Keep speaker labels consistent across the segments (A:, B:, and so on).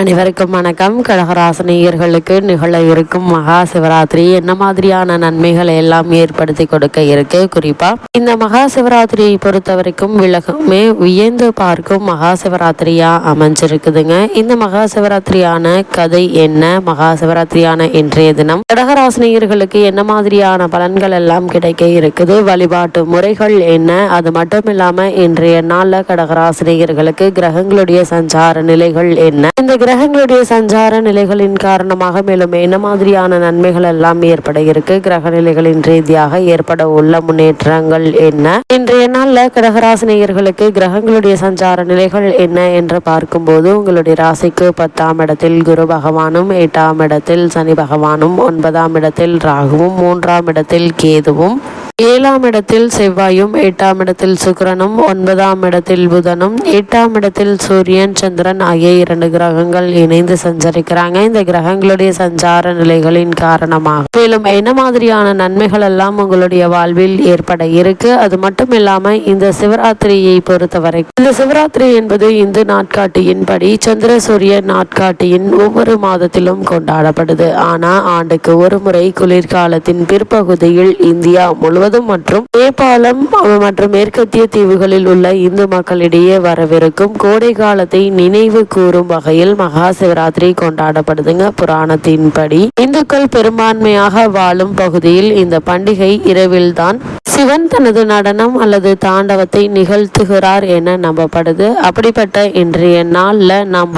A: அனைவருக்கும் வணக்கம். கடகராசினியர்களுக்கு நிகழ இருக்கும் மகா சிவராத்திரி என்ன மாதிரியான நன்மைகளை எல்லாம் ஏற்படுத்தி கொடுக்க இருக்கு? குறிப்பா இந்த மகா சிவராத்திரியை பொறுத்த வரைக்கும் உலகமே வியந்து பார்க்கும் மகா சிவராத்திரியா அமைஞ்சிருக்குதுங்க. இந்த மகா சிவராத்திரியான கதை என்ன? மகா சிவராத்திரியான இன்றைய தினம் கடகராசினியர்களுக்கு என்ன மாதிரியான பலன்கள் எல்லாம் கிடைக்க இருக்குது? வழிபாட்டு முறைகள் என்ன? அது மட்டும் இல்லாம இன்றைய நாள்ல கடகராசினியர்களுக்கு கிரகங்களுடைய சஞ்சார நிலைகள் என்ன? இந்த கிரகங்களுடைய சஞ்சார நிலைகளின் காரணமாக மேலும் என்ன மாதிரியான நன்மைகள் எல்லாம் ஏற்பட இருக்கு? கிரக நிலைகளின் ரீதியாக ஏற்பட உள்ள முன்னேற்றங்கள் என்ன? இன்றைய நாள்ல கடகராசினியர்களுக்கு கிரகங்களுடைய சஞ்சார நிலைகள் என்ன என்று பார்க்கும்போது உங்களுடைய ராசிக்கு 10ஆம் இடத்தில் குரு பகவானும், 8ஆம் இடத்தில் சனி பகவானும், 9ஆம் இடத்தில் ராகுவும், 3ஆம் இடத்தில் கேதுவும், 7ஆம் இடத்தில் செவ்வாயும், 8ஆம் இடத்தில் சுக்கிரனும், 9ஆம் இடத்தில் புதனும், 8ஆம் இடத்தில் சூரியன், சந்திரன் ஆகிய 2 கிரகங்கள் இணைந்து சஞ்சரிக்கிறாங்க. இந்த கிரகங்களுடைய சஞ்சார நிலைகளின் காரணமாக மேலும் என்ன மாதிரியான நன்மைகள் எல்லாம் உங்களுடைய வாழ்வில் ஏற்பட இருக்கு? அது மட்டும் இல்லாம இந்த சிவராத்திரியை பொறுத்தவரை இந்த சிவராத்திரி என்பது இந்து நாட்காட்டியின்படி சந்திர சூரிய நாட்காட்டியின் ஒவ்வொரு மாதத்திலும் கொண்டாடப்படுது. ஆனா ஆண்டுக்கு ஒரு முறை குளிர்காலத்தின் பிற்பகுதியில் இந்தியா முழுவதும் மற்றும் நேபாளம் மற்றும் மேற்கத்திய தீவுகளில் உள்ள இந்து மக்களிடையே வரவிருக்கும் கோடை காலத்தை நினைவு கூறும் வகையில் மகா சிவராத்திரி கொண்டாடப்படுதுங்க. புராணத்தின்படி இந்துக்கள் பெரும்பான்மையாக வாழும் பகுதியில் இந்த பண்டிகை இரவில்தான் சிவன் தனது நடனம் அல்லது தாண்டவத்தை நிகழ்த்துகிறார் என நம்பப்படுது. அப்படிப்பட்ட இன்றைய நாள்ல நாம்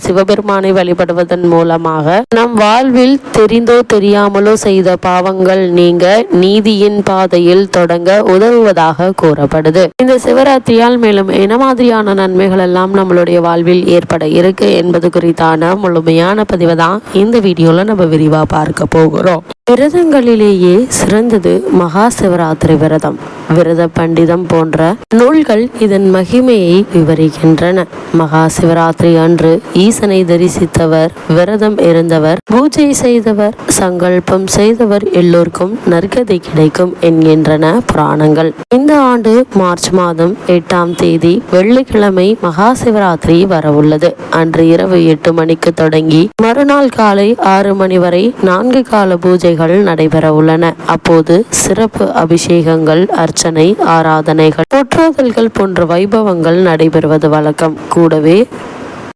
A: சிவபெருமானை வழிபடுவதன் மூலமாக நம் வாழ்வில் தெரிந்தோ தெரியாமலோ செய்த பாவங்கள் நீங்க நீதியின் பாதையில் தொடங்க உதவுவதாக கூறப்படுது. இந்த சிவராத்திரியால் மேலும் என்ன மாதிரியான நன்மைகள் எல்லாம் நம்மளுடைய வாழ்வில் ஏற்பட இருக்கு என்பது குறித்தான முழுமையான பதிவை தான் இந்த வீடியோல நம்ம விரிவா பார்க்க போகிறோம். விரதங்களிலேயே சிறந்தது மகா சிவராத்திரி விரதம். விரத பண்டிதம் போன்ற நூல்கள் இதன் மகிமையை விவரிக்கின்றன. மகா சிவராத்திரி அன்று ஈசனை தரிசித்தவர், விரதம் இருந்தவர், பூஜை செய்தவர், சங்கல்பம் செய்தவர் எல்லோருக்கும் நற்கதி கிடைக்கும் என்கின்றன புராணங்கள். இந்த ஆண்டு மார்ச் மாதம் 8ஆம் தேதி வெள்ளிக்கிழமை மகா சிவராத்திரி வரவுள்ளது. அன்று இரவு 8 மணிக்கு தொடங்கி மறுநாள் காலை 6 மணி வரை 4 கால பூஜைகள் நடைபெற உள்ளன. அப்போது சிறப்பு அபிஷேகங்கள், அர்ச்சனை, ஆராதனைகள், போற்றுதல்கள் போன்ற வைபவங்கள் நடைபெறுவது வழக்கம். கூடவே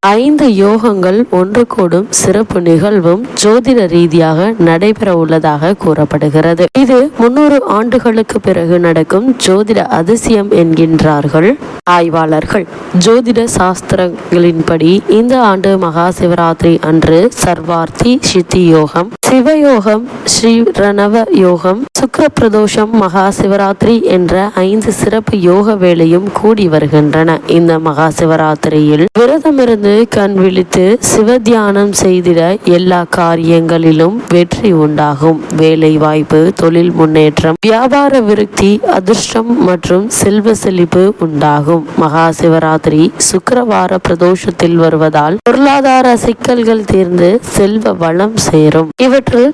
A: 5 யோகங்கள் ஒன்று கூடும் சிறப்பு நிகழ்வும் ஜோதிட ரீதியாக நடைபெற உள்ளதாக கூறப்படுகிறது. இது 300 ஆண்டுகளுக்கு பிறகு நடக்கும் ஜோதிட அதிசயம் என்கின்றார்கள் ஆய்வாளர்கள். ஜோதிட சாஸ்திரங்களின்படி இந்த ஆண்டு மகா சிவராத்திரி அன்று சர்வார்த்தி சித்தி யோகம், சிவயோகம், ஸ்ரீரணவ யோகம், சுக்கிர பிரதோஷம், மகா சிவராத்திரி என்ற 5 சிறப்பு யோக வேளையும் கூடி வருகின்றன. இந்த மகா சிவராத்திரியில் விரதமிருந்து கண் விழித்து சிவ தியானம் செய்திட எல்லா காரியங்களிலும் வெற்றி உண்டாகும். வேலை வாய்ப்பு, தொழில் முன்னேற்றம், வியாபார விருத்தி, அதிர்ஷ்டம் மற்றும் செல்வ செழிப்பு உண்டாகும். மகா சிவராத்திரி சுக்கிரவார பிரதோஷத்தில் வருவதால் பொருளாதார சிக்கல்கள் தீர்ந்து செல்வ வளம் சேரும். இவற்றில்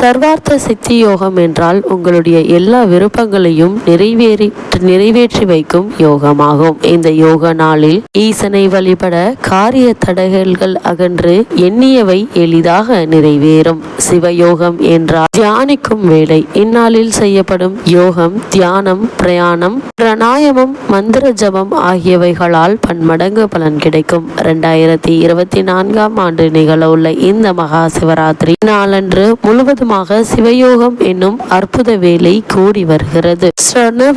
A: சர்வார்த்த சித்தி யோகம் என்றால் உங்களுடைய எல்லா விருப்பங்களையும் நிறைவேற்றி வைக்கும் யோகமாகும். இந்த யோக நாளில் ஈசனை வழிபட காரிய தடைகள் அகன்று எண்ணியவை எளிதாக நிறைவேறும். சிவயோகம் என்றால் தியானிக்கும் வேலை. இந்நாளில் செய்யப்படும் யோகம், தியானம், பிரயாணம், பிராணாயாமம், மந்திர ஜபம் ஆகியவைகளால் பன்மடங்கு பலன் கிடைக்கும். 2024ஆம் ஆண்டு நிகழ உள்ள இந்த மகா சிவராத்திரி நாளன்று முழுவதுமாக சிவயோகம் என்னும் அற்புத வேலை கூடி வருகிறது. ஸ்ரவண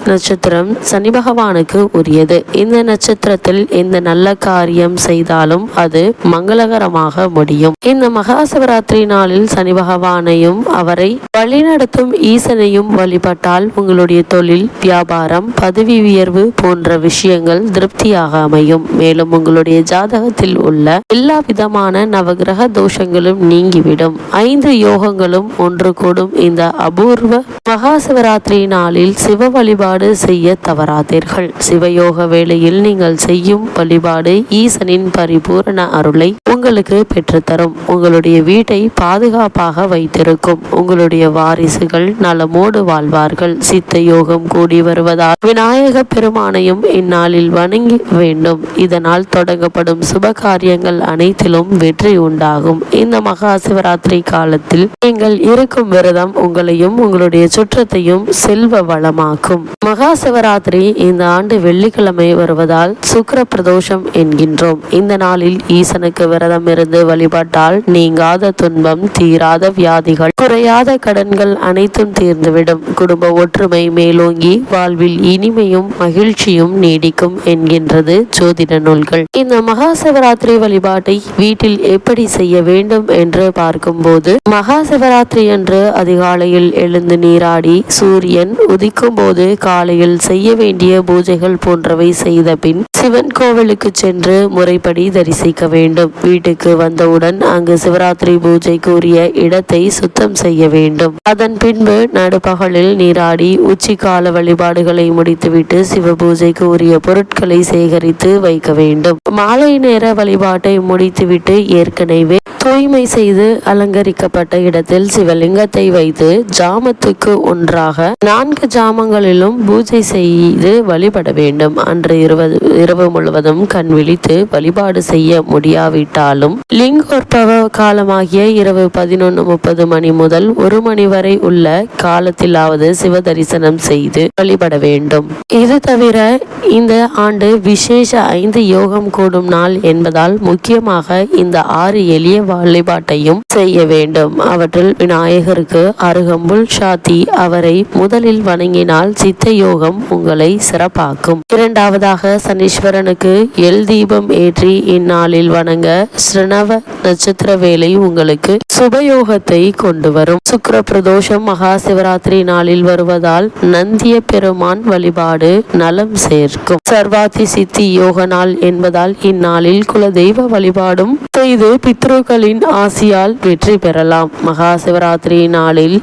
A: நட்சத்திரம் சனி பகவானுக்கு உரியது. இந்த நட்சத்திரத்தில் எந்த நல்ல காரியம் செய்தாலும் அது மங்களகரமாக முடியும். இந்த மகா சிவராத்திரி நாளில் சனி பகவானையும் அவரை வழிநடத்தும் ஈசனையும் வழிபட்டால் உங்களுடைய தொழில், வியாபாரம், பதவி உயர்வு போன்ற விஷயங்கள் திருப்தியாக அமையும். மேலும் உங்களுடைய ஜாதகத்தில் உள்ள எல்லா விதமான நவகிரக தோஷங்களும் நீங்கிவிடும். 5 யோகங்களும் ஒன்று கூடும் இந்த அபூர்வ மகா சிவராத்திரி நாளில் சிவ வழிபாடு செய்ய தவறாதீர்கள். சிவயோக வேளையில் நீங்கள் செய்யும் வழிபாடு வழிபாடு ஈசனின் பரிபூரண அருளை உங்களுக்கு பெற்றுத்தரும். உங்களுடைய வீட்டை பாதுகாப்பாக வைத்திருக்கும். உங்களுடைய வாரிசுகள் நலமோடு வாழ்வார்கள். சித்த யோகம் கூடி வருவதால் விநாயக பெருமானையும் இந்நாளில் வணங்கி வேண்டும். இதனால் தொடங்கப்படும் சுப காரியங்கள் அனைத்திலும் வெற்றி உண்டாகும். இந்த மகா சிவராத்திரி காலத்தில் நீங்கள் இருக்கும் விரதம் உங்களையும் உங்களுடைய சுற்றத்தையும் செல்வ வளமாக்கும். மகா சிவராத்திரி இந்த ஆண்டு வெள்ளிக்கிழமை வருவதால் சுக்கிர பிரதோஷம் என்கின்றோம். இந்த நாளில் ஈசனுக்கு விரதம் இருந்து வழிபட்டால் நீங்காத துன்பம், தீராத வியாதிகள், குறையாத கடன்கள் அனைத்தும் தீர்ந்துவிடும். குடும்ப ஒற்றுமை மேலோங்கி வாழ்வில் இனிமையும் மகிழ்ச்சியும் நீடிக்கும் என்கின்றது ஜோதிட நூல்கள். இந்த மகா சிவராத்திரி வழிபாட்டை வீட்டில் எப்படி செய்ய வேண்டும் என்று பார்க்கும்போது, மகா சிவராத்திரி அன்று அதிகாலையில் எழுந்து நீராடி சூரியன் உதிக்கும் போது காலையில் செய்ய வேண்டிய பூஜைகள் போன்றவை செய்த பின் சிவன் கோவிலுக்கு சென்று முறைப்படி தரிசிக்க வேண்டும். வீட்டுக்கு வந்தவுடன் அங்கு சிவராத்திரி பூஜைக்கு உரிய இடத்தை சுத்தம் செய்ய வேண்டும். அதன் பின்பு நடுப்பகலில் நீராடி உச்சிக்கால வழிபாடுகளை முடித்துவிட்டு சிவ பூஜைக்கு உரிய பொருட்களை சேகரித்து வைக்க வேண்டும். மாலை நேர வழிபாட்டை முடித்துவிட்டு ஏற்கனவே தூய்மை செய்து அலங்கரிக்கப்பட்ட இடத்தில் சிவலிங்கத்தை வைத்து ஜாமத்துக்கு ஒன்றாக 4 ஜாமங்களிலும் பூஜை செய்து வழிபட வேண்டும். அன்று இரவு முழுவதும் கண் விழித்து வழிபாடு செய்ய முடியாவிட்டாலும் லிங்கோற்பவ காலமாகிய இரவு 11:30 மணி முதல் 1 மணி வரை உள்ள காலத்திலாவது சிவ தரிசனம் செய்து வழிபட வேண்டும். இது தவிர இந்த ஆண்டு விசேஷ 5 யோகம் கூடும் நாள் என்பதால் முக்கியமாக இந்த 6 எளிய வழிபாட்டையும் செய்ய வேண்டும். அவற்றில் விநாயகருக்கு அருகம்புல் சாத்தி அவரை முதலில் வணங்கினால் சித்த யோகம் உங்களை சிறப்பாக்கும். இரண்டாவதாக சனீஸ்வரனுக்கு எல் தீபம் ஏற்றி இந்நாளில் வணங்க ஸ்ரீனவ நட்சத்திர வேலை உங்களுக்கு சுபயோகத்தை கொண்டு வரும். சுக்கிர பிரதோஷம் மகா சிவராத்திரி நாளில் வருவதால் நந்திய பெருமான் வழிபாடு நலம் சேர்க்கும். சர்வாதி சித்தி யோக நாள் என்பதால் இந்நாளில் குலதெய்வ வழிபாடும் செய்து பித்ருக்களின் ஆசியால் வெற்றி பெறலாம். மகா சிவராத்திரி நாளில்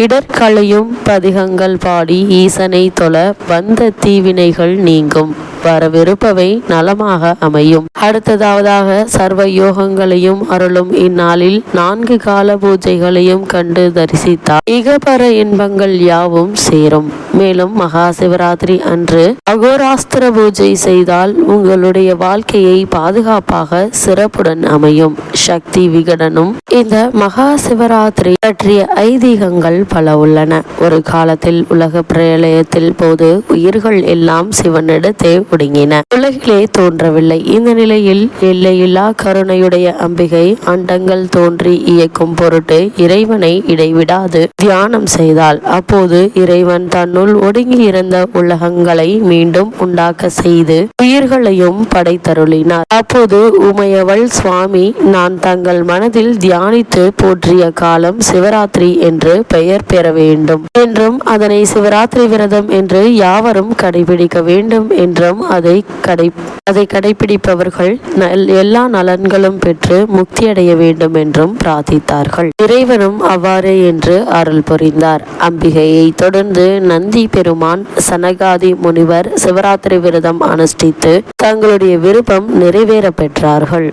A: இடர்களையும் பதிகங்கள் பாடி ஈசனை தொழ வந்த தீவினைகள் நீங்கும். வரவிருப்பவை நலமாக அமையும். அடுத்ததாவதாக சர்வ யோகங்களையும் அருளும் இந்நாளில் 4 கால பூஜைகளையும் கண்டு தரிசித்தால் இகபர இன்பங்கள் யாவும் சேரும். மேலும் மகா சிவராத்திரி அன்று அகோராஸ்திர பூஜை செய்தால் உங்களுடைய வாழ்க்கையை பாதுகாப்பாக சிறப்புடன் அமையும். சக்தி விகடனும் இந்த மகா சிவராத்திரி பற்றிய ஐதீகங்கள் பல உள்ளன. ஒரு காலத்தில் உலக பிரளயத்தில் போது உயிர்கள் எல்லாம் சிவனிடத்தே ஒடுங்கின. உலகிலே தோன்றவில்லை. இந்த நிலையில் எல்லையில்லா கருணையுடைய அம்பிகை அண்டங்கள் தோன்றி இயக்கும் பொருட்டு இறைவனை இடைவிடாது தியானம் செய்தாள். அப்போது இறைவன் தன்னுள் ஒடுங்கி இருந்த உலகங்களை மீண்டும் உண்டாக்க செய்து உயிர்களையும் படைத்தருளினார். அப்போது உமையவள் சுவாமி நான் தங்கள் மனதில் தியானித்து போற்றிய காலம் சிவராத்திரி என்று பெயர் பெற வேண்டும் என்றும் அதனை சிவராத்திரி விரதம் என்று யாவரும் கடைபிடிக்க வேண்டும் என்றும் அதை கடைபிடிப்பவர்கள் எல்லா நலன்களும் பெற்று முக்தியடைய வேண்டும் என்றும் பிரார்த்தித்தார்கள். இறைவனும் அவ்வாறே என்று அருள் புரிந்தார். அம்பிகையை தொடர்ந்து நந்தி பெருமான், சனகாதி முனிவர் சிவராத்திரி விரதம் அனுஷ்டித்து தங்களுடைய விருப்பம் நிறைவேற பெற்றார்கள்.